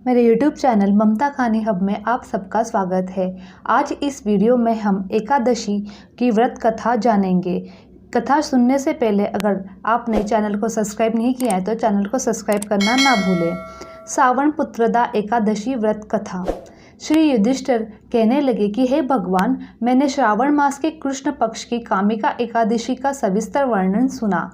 मेरे YouTube channel ममता कहानी hub में आप सबका स्वागत है। आज इस वीडियो में हम एकादशी की व्रत कथा जानेंगे। कथा सुनने से पहले अगर आपने चैनल को सब्सक्राइब नहीं किया है तो चैनल को सब्सक्राइब करना ना भूलें। सावन पुत्रदा एकादशी व्रत कथा। श्री युधिष्ठिर कहने लगे कि हे भगवान, मैंने श्रावण मास के कृष्ण पक्ष की कामिका एकादशी का सविस्तर वर्णन सुना।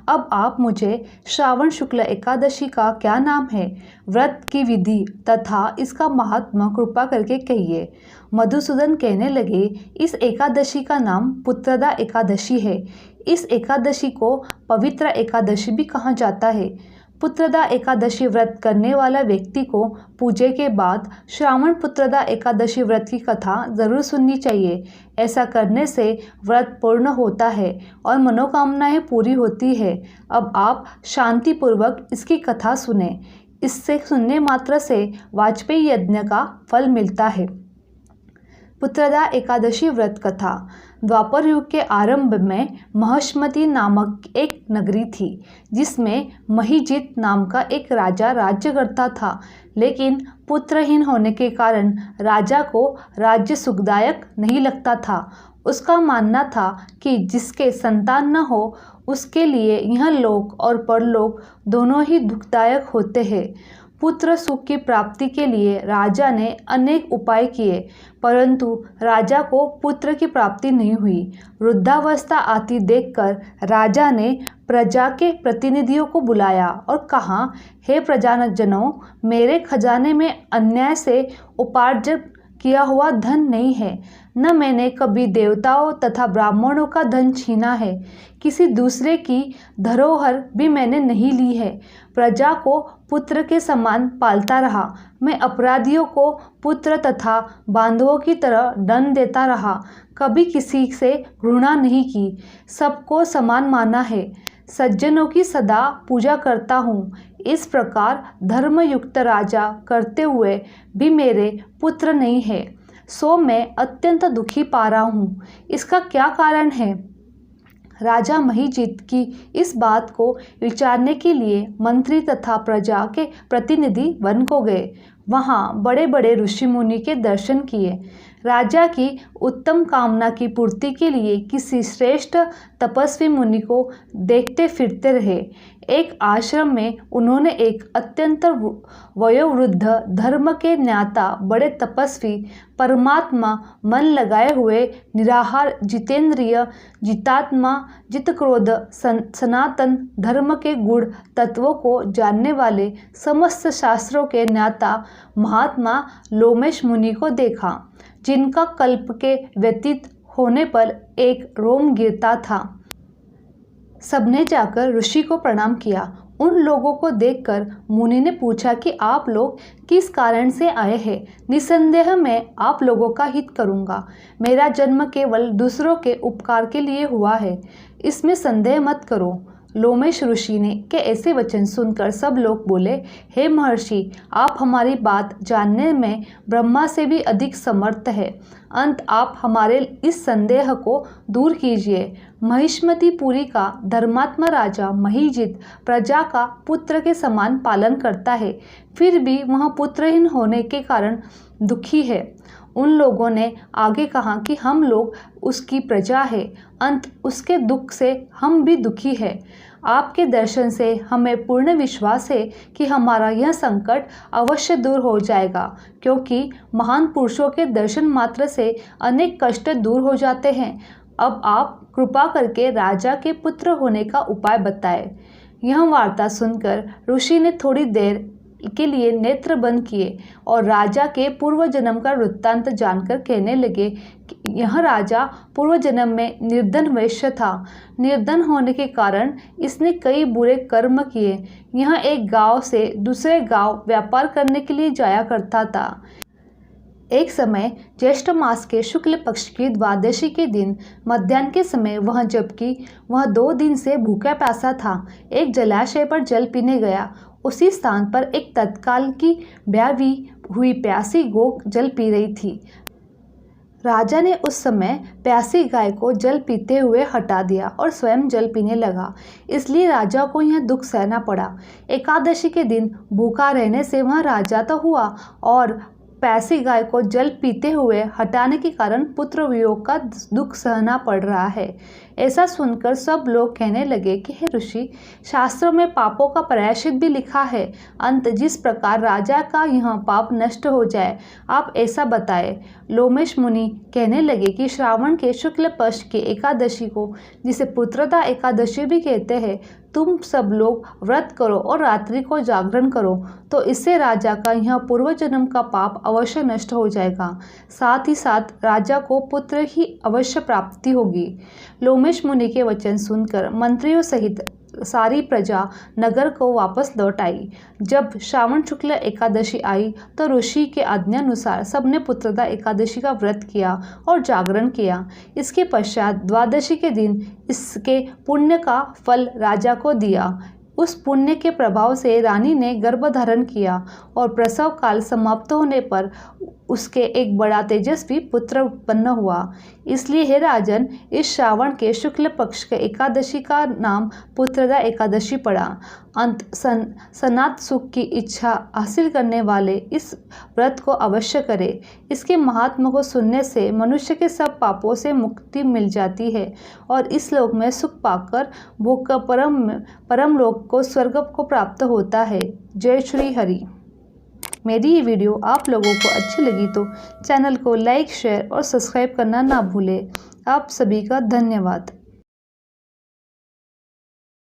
अब आप मुझे श्रावण शुक्ल एकादशी का क्या नाम है, व्रत की विधि तथा इसका महात्मा कृपा करके कहिए। मधुसूदन कहने लगे, इस एकादशी का नाम पुत्रदा एकादशी है। इस एकादशी को पवित्र एकादशी भी कहा जाता है। पुत्रदा एकादशी व्रत करने वाला व्यक्ति को पूजे के बाद श्रावण पुत्रदा एकादशी व्रत की कथा ज़रूर सुननी चाहिए। ऐसा करने से व्रत पूर्ण होता है और मनोकामनाएं पूरी होती है। अब आप शांतिपूर्वक इसकी कथा सुने। इससे सुनने मात्र से वाजपेयी यज्ञ का फल मिलता है। पुत्रदा एकादशी व्रत कथा। द्वापर युग के आरंभ में महिष्मती नामक एक नगरी थी, जिसमें महिजित नाम का एक राजा राज्य करता था। लेकिन पुत्रहीन होने के कारण राजा को राज्य सुखदायक नहीं लगता था। उसका मानना था कि जिसके संतान न हो उसके लिए यह लोक और परलोक दोनों ही दुखदायक होते हैं। पुत्र सुख की प्राप्ति के लिए राजा ने अनेक उपाय किए, परंतु राजा को पुत्र की प्राप्ति नहीं हुई। वृद्धावस्था आती देखकर राजा ने प्रजा के प्रतिनिधियों को बुलाया और कहा, हे प्रजाजनों, मेरे खजाने में अन्याय से उपार्जन किया हुआ धन नहीं है। न मैंने कभी देवताओं तथा ब्राह्मणों का धन छीना है। किसी दूसरे की धरोहर भी मैंने नहीं ली है। प्रजा को पुत्र के समान पालता रहा। मैं अपराधियों को पुत्र तथा बांधवों की तरह दंड देता रहा। कभी किसी से घृणा नहीं की। सबको समान माना है। सज्जनों की सदा पूजा करता हूँ। इस प्रकार धर्मयुक्त राजा करते हुए भी मेरे पुत्र नहीं है, सो मैं अत्यंत दुखी पा रहा हूँ। इसका क्या कारण है? राजा महिजित की इस बात को विचारने के लिए मंत्री तथा प्रजा के प्रतिनिधि वन को गए। वहाँ बड़े बड़े ऋषि मुनि के दर्शन किए। राजा की उत्तम कामना की पूर्ति के लिए किसी श्रेष्ठ तपस्वी मुनि को देखते फिरते रहे। एक आश्रम में उन्होंने एक अत्यंत वयोवृद्ध धर्म के ज्ञाता बड़े तपस्वी परमात्मा मन लगाए हुए निराहार जितेंद्रिय जितात्मा जितक्रोध सनातन धर्म के गुण तत्वों को जानने वाले समस्त शास्त्रों के ज्ञाता महात्मा लोमेश मुनि को देखा, जिनका कल्प के व्यतीत होने पर एक रोम गिरता था। सबने जाकर ऋषि को प्रणाम किया। उन लोगों को देखकर मुनि ने पूछा कि आप लोग किस कारण से आए हैं। निसंदेह मैं आप लोगों का हित करूंगा। मेरा जन्म केवल दूसरों के उपकार के लिए हुआ है, इसमें संदेह मत करो। लोमेश ऋषि ने के ऐसे वचन सुनकर सब लोग बोले, हे महर्षि, आप हमारी बात जानने में ब्रह्मा से भी अधिक समर्थ है। अंत आप हमारे इस संदेह को दूर कीजिए। महिष्मतीपुरी का धर्मात्मा राजा महिजित प्रजा का पुत्र के समान पालन करता है, फिर भी वह पुत्रहीन होने के कारण दुखी है। उन लोगों ने आगे कहा कि हम लोग उसकी प्रजा है, अंत उसके दुख से हम भी दुखी है। आपके दर्शन से हमें पूर्ण विश्वास है कि हमारा यह संकट अवश्य दूर हो जाएगा, क्योंकि महान पुरुषों के दर्शन मात्र से अनेक कष्ट दूर हो जाते हैं। अब आप कृपा करके राजा के पुत्र होने का उपाय बताएं। यह वार्ता सुनकर ऋषि ने थोड़ी देर के लिए नेत्र बंद किए और राजा के पूर्व जन्म का वृत्तांत जानकर कहने लगे कि यह राजा पूर्व जन्म में निर्धन वैश्य था। निर्धन होने के कारण इसने कई बुरे कर्म किए। यह एक गांव से दूसरे गांव व्यापार करने के लिए जाया करता था। एक समय ज्येष्ठ मास के शुक्ल पक्ष की द्वादशी के दिन मध्याह्न के समय जबकि वह 2 दिन से भूखा प्यासा था, एक जलाशय पर जल पीने गया। उसी स्थान पर एक तत्काल की ब्याही हुई प्यासी गौ जल पी रही थी। राजा ने उस समय प्यासी गाय को जल पीते हुए हटा दिया और स्वयं जल पीने लगा। इसलिए राजा को यह दुख सहना पड़ा। एकादशी के दिन भूखा रहने से वह राजा तो हुआ और प्यासी गाय को जल पीते हुए हटाने के कारण पुत्र वियोग का दुख सहना पड़ रहा है। ऐसा सुनकर सब लोग कहने लगे कि हे ऋषि, शास्त्रों में पापों का प्रायश्चित भी लिखा है। अंत जिस प्रकार राजा का यह पाप नष्ट हो जाए, आप ऐसा बताएं। लोमेश मुनि कहने लगे कि श्रावण के शुक्ल पक्ष की एकादशी को, जिसे पुत्रदा एकादशी भी कहते हैं, तुम सब लोग व्रत करो और रात्रि को जागरण करो, तो इससे राजा का यह पूर्व जन्म का पाप अवश्य नष्ट हो जाएगा। साथ ही साथ राजा को पुत्र ही अवश्य प्राप्ति होगी। लोमेश मुनि के वचन सुनकर मंत्रियों सहित सारी प्रजा नगर को वापस लौट आई। जब श्रावण शुक्ल एकादशी आई तो ऋषि के आज्ञानुसार सबने पुत्रदा एकादशी का व्रत किया और जागरण किया। इसके पश्चात द्वादशी के दिन इसके पुण्य का फल राजा को दिया। उस पुण्य के प्रभाव से रानी ने गर्भधारण किया और प्रसव काल समाप्त होने पर उसके एक बड़ा तेजस्वी पुत्र उत्पन्न हुआ। इसलिए हे राजन, इस श्रावण के शुक्ल पक्ष के एकादशी का नाम पुत्रदा एकादशी पड़ा। अंत सनात सुख की इच्छा हासिल करने वाले इस व्रत को अवश्य करें। इसके महात्मा को सुनने से मनुष्य के सब पापों से मुक्ति मिल जाती है और इस लोक में सुख पाकर भोग का परम लोक को स्वर्ग को प्राप्त होता है। जय श्री हरि। मेरी ये वीडियो आप लोगों को अच्छी लगी तो चैनल को लाइक, शेयर और सब्सक्राइब करना ना भूलें। आप सभी का धन्यवाद।